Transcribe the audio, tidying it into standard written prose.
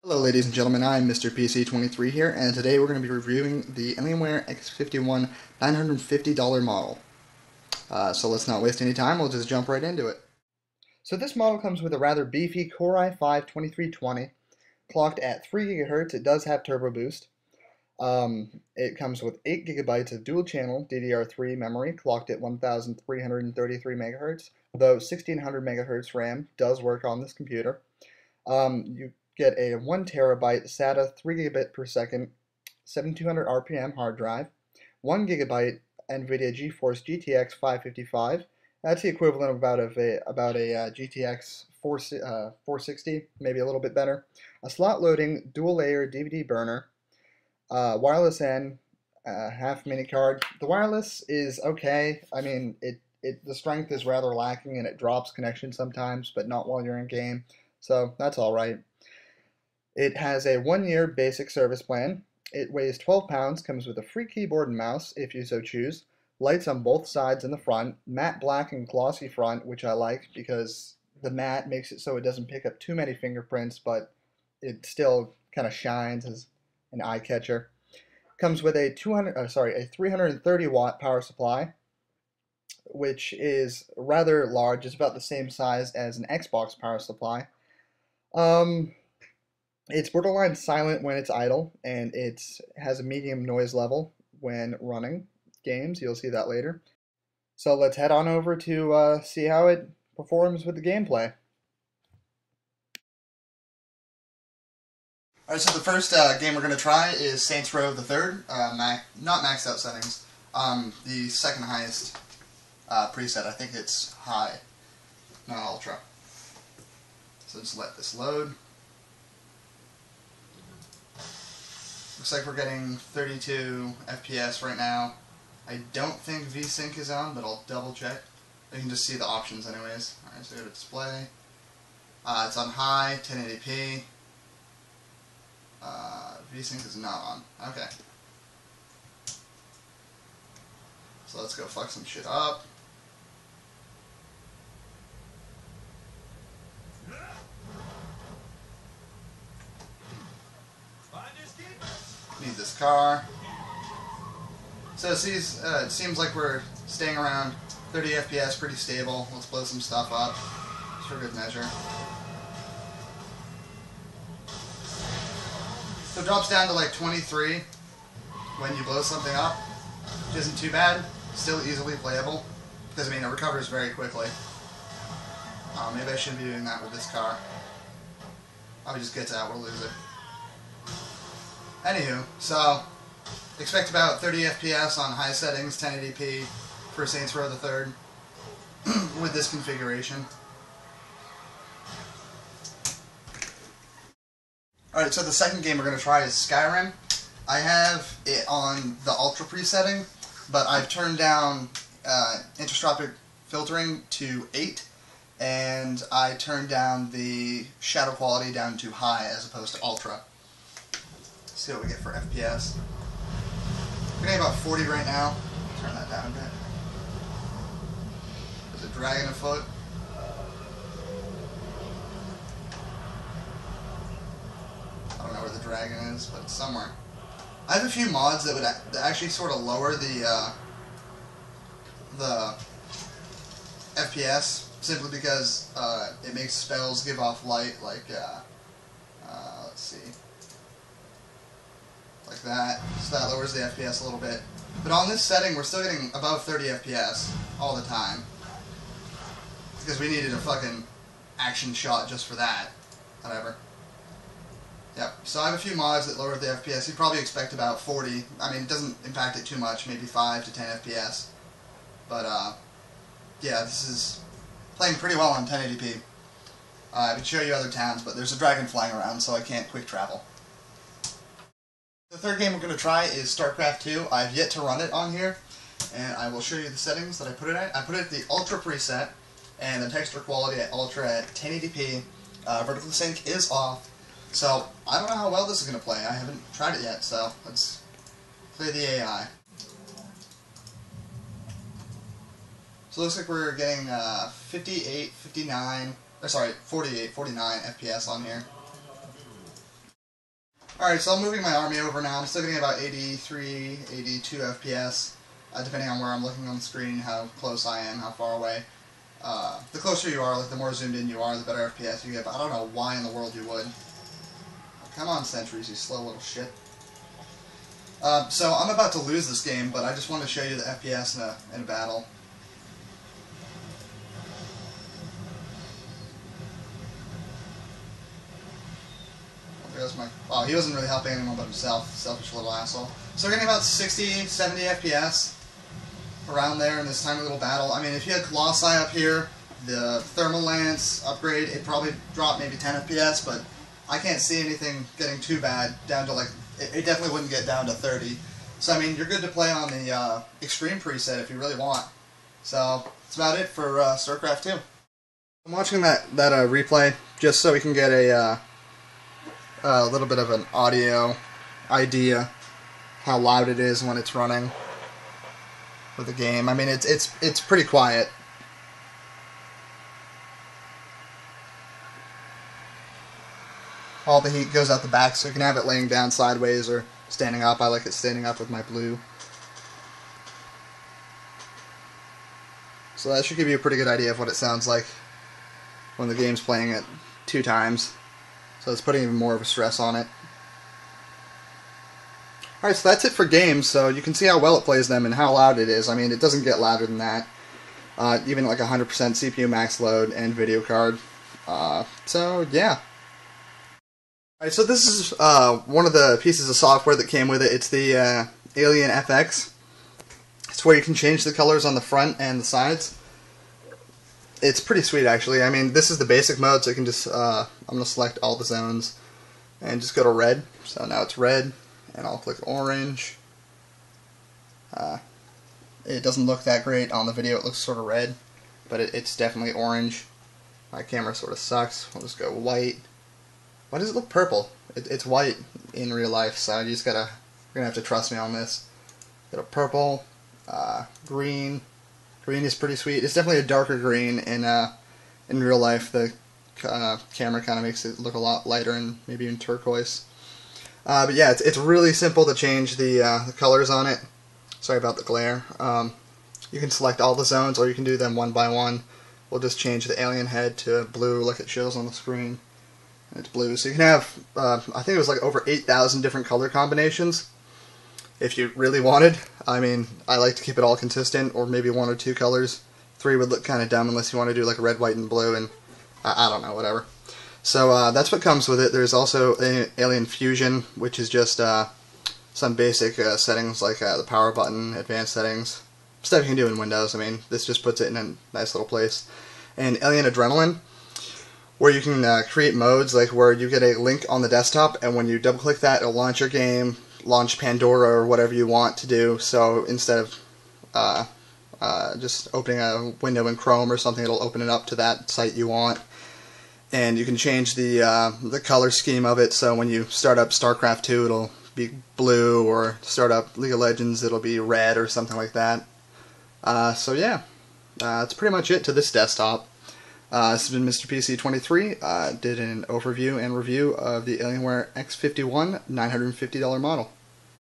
Hello ladies and gentlemen, I'm Mr. PC23 here, and today we're going to be reviewing the Alienware X51 $950 model. So let's not waste any time, we'll just jump right into it. So this model comes with a rather beefy Core i5-2320, clocked at 3 GHz. It does have turbo boost. It comes with 8 GB of dual-channel DDR3 memory, clocked at 1,333 MHz, though 1,600 MHz RAM does work on this computer. You get a 1 terabyte SATA 3 gigabit per second 7200 RPM hard drive, 1 gigabyte NVIDIA GeForce GTX 555. That's the equivalent of about a GTX 460, maybe a little bit better. A slot loading dual layer DVD burner, wireless N, half mini card. The wireless is okay. I mean, the strength is rather lacking and it drops connection sometimes, but not while you're in game. So that's all right. It has a 1-year basic service plan. It weighs 12 pounds, comes with a free keyboard and mouse if you so choose. Lights on both sides and the front. Matte black and glossy front, which I like because the matte makes it so it doesn't pick up too many fingerprints, but it still kind of shines as an eye catcher. Comes with a 330 watt power supply, which is rather large. It's about the same size as an Xbox power supply. It's borderline silent when it's idle, and it has a medium noise level when running games. You'll see that later. So let's head on over to see how it performs with the gameplay. Alright, so the first game we're going to try is Saints Row the Third. Not maxed out settings. The second highest preset. I think it's high, not ultra. So just let this load. Looks like we're getting 32 FPS right now. I don't think VSync is on, but I'll double check. You can just see the options anyways. Alright, so go to display. It's on high, 1080p. VSync is not on. Okay. So let's go fuck some shit up. Need this car. So it seems like we're staying around 30 FPS, pretty stable. Let's blow some stuff up, just for good measure. So it drops down to like 23 when you blow something up, which isn't too bad. Still easily playable, because I mean it recovers very quickly. Maybe I shouldn't be doing that with this car. Probably just gets out, we'll lose it. Anywho, so expect about 30 FPS on high settings, 1080p for Saints Row the Third with this configuration. Alright, so the second game we're going to try is Skyrim. I have it on the Ultra presetting, but I've turned down intertropic filtering to 8, and I turned down the shadow quality down to high as opposed to Ultra. See what we get for FPS. We're getting about 40 right now. Turn that down a bit. There's a dragon afoot. I don't know where the dragon is, but it's somewhere. I have a few mods that would actually sort of lower the FPS, simply because it makes spells give off light, like let's see. Like that, so that lowers the FPS a little bit. But on this setting, we're still getting above 30 FPS all the time. Because we needed a fucking action shot just for that. Whatever. Yep, so I have a few mods that lower the FPS. You'd probably expect about 40. I mean, it doesn't impact it too much, maybe 5 to 10 FPS. But, yeah, this is playing pretty well on 1080p. I could show you other towns, but there's a dragon flying around, so I can't quick travel. The third game we're going to try is StarCraft 2. I've yet to run it on here, and I will show you the settings that I put it at. I put it at the Ultra preset, and the texture quality at Ultra at 1080p. Vertical sync is off, so I don't know how well this is going to play. I haven't tried it yet, so let's play the AI. So it looks like we're getting 48, 49 FPS on here. Alright, so I'm moving my army over now. I'm still getting about 83, 82 FPS, depending on where I'm looking on the screen, how close I am, how far away. The closer you are, like the more zoomed in you are, the better FPS you get, but I don't know why in the world you would. Come on, sentries, you slow little shit. So I'm about to lose this game, but I just wanted to show you the FPS in a battle. Wow, he wasn't really helping anyone but himself, selfish little asshole. So we're getting about 60, 70 FPS around there in this tiny little battle. I mean, if you had Colossi up here, the Thermal Lance upgrade, it'd probably drop maybe 10 FPS, but I can't see anything getting too bad down to like, it definitely wouldn't get down to 30. So I mean, you're good to play on the Extreme preset if you really want. So that's about it for StarCraft 2. I'm watching that replay just so we can get a little bit of an audio idea how loud it is when it's running with the game. I mean, it's pretty quiet. All the heat goes out the back, so you can have it laying down sideways or standing up. I like it standing up with my blue. So that should give you a pretty good idea of what it sounds like when the game's playing it 2 times. So it's putting even more of a stress on it. Alright, so that's it for games, so you can see how well it plays them and how loud it is. I mean, it doesn't get louder than that. Even like 100% CPU max load and video card. So, yeah. Alright, so this is one of the pieces of software that came with it. It's the Alien FX. It's where you can change the colors on the front and the sides. It's pretty sweet, actually. I mean, this is the basic mode, so you can just, I'm going to select all the zones and just go to red. So now it's red, and I'll click orange. It doesn't look that great on the video. It looks sort of red, but it's definitely orange. My camera sort of sucks. We'll just go white. Why does it look purple? It's white in real life, so you just gotta, you're gonna have to trust me on this. Got a purple, green. Green is pretty sweet. It's definitely a darker green in real life. The camera kind of makes it look a lot lighter and maybe even turquoise. But yeah, it's really simple to change the colors on it. Sorry about the glare. You can select all the zones, or you can do them one by one. We'll just change the alien head to blue like it shows on the screen. It's blue. So you can have, I think it was like over 8,000 different color combinations. If you really wanted. I mean, I like to keep it all consistent, or maybe 1 or 2 colors. 3 would look kind of dumb unless you want to do like red, white, and blue, and I don't know, whatever. So that's what comes with it. There's also Alien Fusion, which is just some basic settings like the power button, advanced settings, stuff you can do in Windows. I mean, this just puts it in a nice little place. And Alien Adrenaline, where you can create modes, like where you get a link on the desktop, and when you double click that, it'll launch your game, launch Pandora or whatever you want to do. So instead of just opening a window in Chrome or something, it'll open it up to that site you want. And you can change the color scheme of it, so when you start up StarCraft 2 it'll be blue, or start up League of Legends it'll be red or something like that. So yeah, that's pretty much it to this desktop. This has been Mr. PC23. Did an overview and review of the Alienware X51 $950 model.